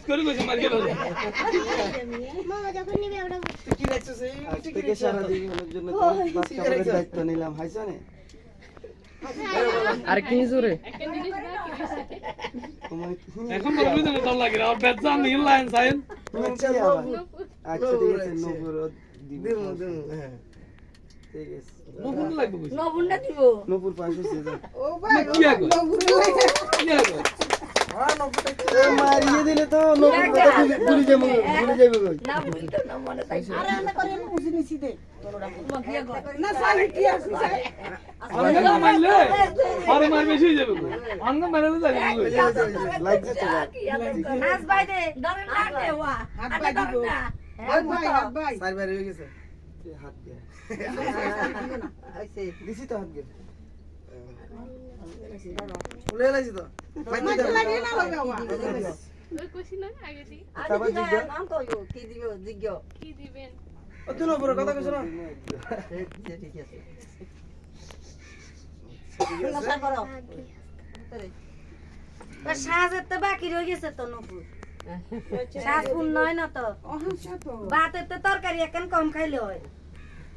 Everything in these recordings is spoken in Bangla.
করে কইছে মার গেল মামা যখন নিবে ওটা কি রাখছিস এই আজ থেকে সারা জীবনের জন্য বাস কাপড়ের দায়িত্ব নিলাম হাইছো নে আর কি জোরে এখন বলবি না তোর লাগে আর বেজা নীল লাইন সাইন আচ্ছা ঠিক আছে নপুর দিমু হ্যাঁ ঠিক আছে নবুন লাগবে কইছে নবুনটা দিব নপুর 500 সে দাও ও ভাই কি আগে কি আগে হ্যাঁ নবুটা মারিয়ে দিলে তো নপুর কথা ভুলে যাবো কই না বলতো না মনে তাই আরে আমরা করে বুঝি নিছি দে মগিয়া গো না সাই কি আছে সাই আঙ্গ মারলে আর মার বেশি হয়ে যাবে আঙ্গ মারলে যাবে লাগছে তো নাচ বাইরে ধরে না দেওয়া হাত বাই দিব হাত বাই সাইবার হয়ে গেছে হাত দিয়ে আইছে দিছি তো হাত দিয়ে ফুলে লাইছি তো মাইতে লাগে না লাগে বাবা ওই কইছি না আগে দি তারপর জিজ্ঞা নাম কইও কি দিব জিজ্ঞ কি দিবেন ও তুই নবুর কথা কইছ না ঠিক আছে নমস্কার করো সাজের তো বাকি রয়ে গেছে তো নপুর সাজ ফুল নয় না তো ভাতের তো তরকারি এখন কম খাইলে হয়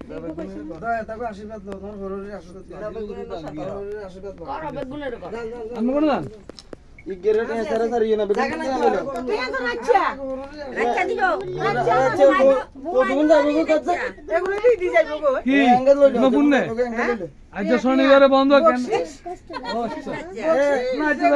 দাদা তাকে আশীর্বাদ দাও তোমার ঘরের আশীর্বাদ দাও ঘরের আশীর্বাদ দাও করো বেগুনের করো আমি কোন না ই গেরটা সারা সারিয়ে না বেগুন না বলো তুই তো রাখছা রাখা দিও আচ্ছা তো তুমি যাবে কো কাজ এগুলো দি যাইবো গো কি অ্যাঙ্গেল লই নবুন নে আজ শনিবারে বন্ধ কেন ও আচ্ছা আচ্ছা না আচ্ছা